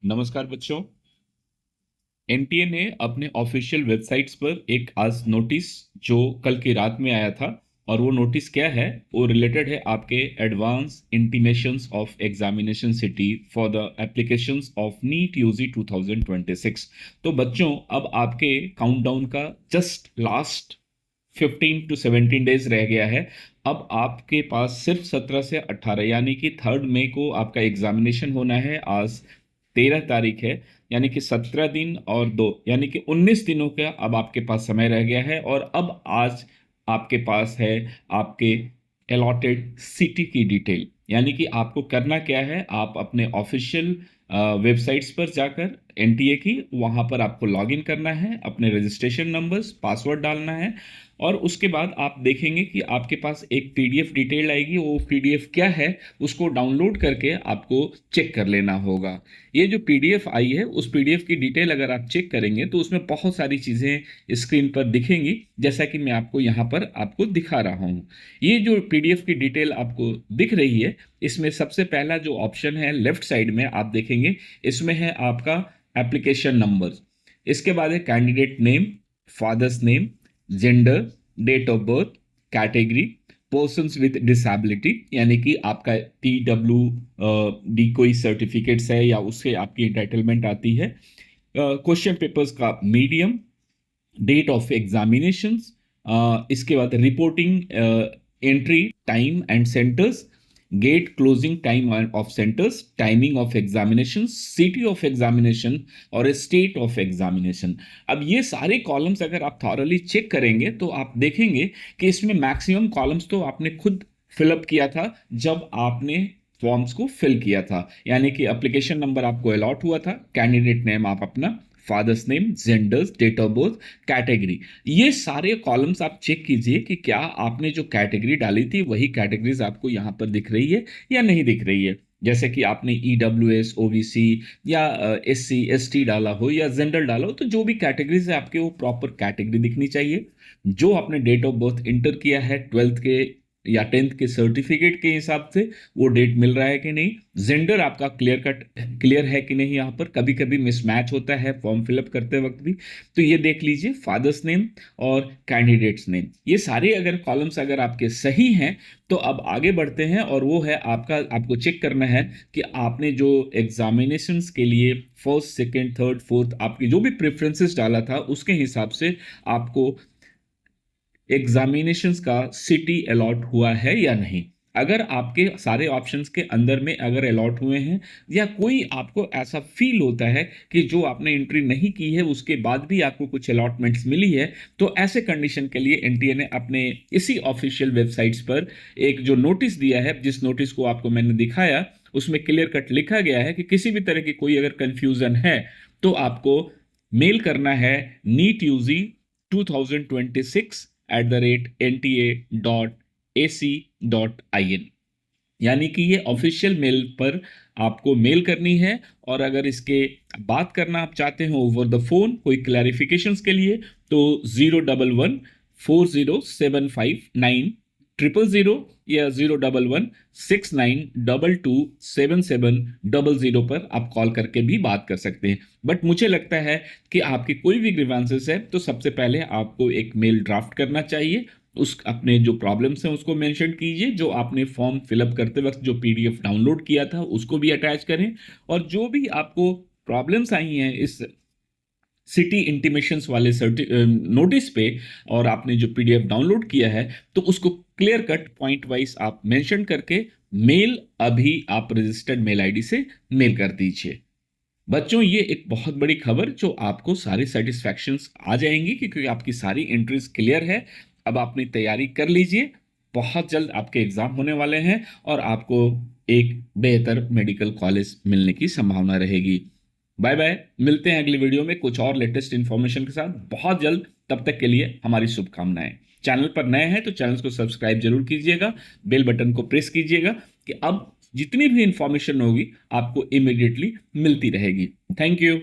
नमस्कार बच्चों। एनटीए ने अपने ऑफिशियल वेबसाइट्स पर एक आज नोटिस जो कल की रात में आया था, और वो नोटिस क्या है, वो रिलेटेड है आपके advance intimations of examination city for the applications of NEET UG 2026। तो बच्चों, अब आपके काउंटडाउन का जस्ट लास्ट 15 to 17 डेज रह गया है। अब आपके पास सिर्फ 17 से 18 यानी कि 3 मई को आपका एग्जामिनेशन होना है। आज 13 तारीख है, यानी कि 17 दिन और 2 यानी कि 19 दिनों का अब आपके पास समय रह गया है। और अब आज आपके पास है आपके अलॉटेड सिटी की डिटेल। यानी कि आपको करना क्या है, आप अपने ऑफिशियल वेबसाइट्स पर जाकर एनटीए की, वहां पर आपको लॉगिन करना है, अपने रजिस्ट्रेशन नंबर्स पासवर्ड डालना है, और उसके बाद आप देखेंगे कि आपके पास एक पीडीएफ डिटेल आएगी। वो पीडीएफ क्या है, उसको डाउनलोड करके आपको चेक कर लेना होगा। ये जो पीडीएफ आई है, उस पीडीएफ की डिटेल अगर आप चेक करेंगे तो उसमें बहुत सारी चीज़ें स्क्रीन पर दिखेंगी, जैसा कि मैं आपको यहाँ पर आपको दिखा रहा हूँ। ये जो पीडीएफ की डिटेल आपको दिख रही है, इसमें सबसे पहला जो ऑप्शन है लेफ्ट साइड में आप देखेंगे, इसमें है आपका एप्लीकेशन नंबर। इसके बाद है candidate name, father's name, gender, date of birth, category, persons with disability, यानी कि आपका PWD कोई सर्टिफिकेट्स है या उससे आपकी एंटाइटलमेंट आती है, क्वेश्चन पेपर्स का मीडियम, डेट ऑफ एग्जामिनेशंस, इसके बाद reporting entry time and centres, gate closing time of centres, timing of examination, city of examination और स्टेट ऑफ एग्जामिनेशन। अब ये सारे कॉलम्स अगर आप थॉरली चेक करेंगे तो आप देखेंगे कि इसमें मैक्सिमम कॉलम्स तो आपने खुद फिलअप किया था जब आपने फॉर्म्स को फिल किया था। यानी कि एप्लीकेशन नंबर आपको अलॉट हुआ था, कैंडिडेट नेम आप अपना, father's name, genders, date of birth, category, ये सारे कॉलम्स आप चेक कीजिए कि क्या आपने जो कैटेगरी डाली थी वही कैटेगरीज आपको यहाँ पर दिख रही है या नहीं दिख रही है। जैसे कि आपने EWS, OBC या SC ST डाला हो या जनरल डाला हो, तो जो भी कैटेगरीज है आपके, वो प्रॉपर कैटेगरी दिखनी चाहिए। जो आपने डेट ऑफ बर्थ इंटर किया है 12th के या 10th के सर्टिफिकेट के हिसाब से, वो डेट मिल रहा है कि नहीं। जेंडर आपका क्लियर है कि नहीं। यहाँ पर कभी कभी मिसमैच होता है फॉर्म फिलअप करते वक्त भी, तो ये देख लीजिए। फादर्स नेम और कैंडिडेट्स नेम, ये सारे अगर कॉलम्स अगर आपके सही हैं तो अब आगे बढ़ते हैं, और वो है आपका, आपको चेक करना है कि आपने जो एग्जामिनेशंस के लिए फर्स्ट, सेकेंड, थर्ड, फोर्थ आपकी जो भी प्रेफरेंसेस डाला था उसके हिसाब से आपको एग्जामिनेशंस का सिटी अलॉट हुआ है या नहीं। अगर आपके सारे ऑप्शंस के अंदर में अगर अलॉट हुए हैं, या कोई आपको ऐसा फील होता है कि जो आपने एंट्री नहीं की है उसके बाद भी आपको कुछ अलॉटमेंट्स मिली है, तो ऐसे कंडीशन के लिए एनटीए ने अपने इसी ऑफिशियल वेबसाइट्स पर एक जो नोटिस दिया है, जिस नोटिस को आपको मैंने दिखाया, उसमें क्लियर कट लिखा गया है कि किसी भी तरह की कोई अगर कंफ्यूजन है तो आपको मेल करना है neetusi2026@nta.ac.in, यानी कि ये ऑफिशियल मेल पर आपको मेल करनी है। और अगर इसके बात करना आप चाहते हो ओवर द फोन कोई क्लैरिफिकेशंस के लिए, तो 011-4075-900 या 011-6922-7700 पर आप कॉल करके भी बात कर सकते हैं। बट मुझे लगता है कि आपकी कोई भी ग्रीवांसेस है तो सबसे पहले आपको एक मेल ड्राफ्ट करना चाहिए, उस अपने जो प्रॉब्लम्स हैं उसको मेंशन कीजिए, जो आपने फॉर्म फिलअप करते वक्त जो पीडीएफ डाउनलोड किया था उसको भी अटैच करें, और जो भी आपको प्रॉब्लम्स आई हैं इस सिटी इंटीमेशंस वाले नोटिस पे, और आपने जो पीडीएफ डाउनलोड किया है, तो उसको क्लियर कट पॉइंट वाइज आप मेंशन करके मेल अभी आप रजिस्टर्ड मेल आईडी से मेल कर दीजिए। बच्चों, ये एक बहुत बड़ी खबर जो आपको सारी सेटिस्फैक्शंस आ जाएंगी, क्योंकि आपकी सारी एंट्रीज क्लियर है। अब अपनी तैयारी कर लीजिए, बहुत जल्द आपके एग्जाम होने वाले हैं और आपको एक बेहतर मेडिकल कॉलेज मिलने की संभावना रहेगी। बाय बाय, मिलते हैं अगली वीडियो में कुछ और लेटेस्ट इंफॉर्मेशन के साथ बहुत जल्द। तब तक के लिए हमारी शुभकामनाएं। चैनल पर नए हैं तो चैनल को सब्सक्राइब जरूर कीजिएगा, बेल बटन को प्रेस कीजिएगा, कि अब जितनी भी इंफॉर्मेशन होगी आपको इमीडिएटली मिलती रहेगी। Thank you.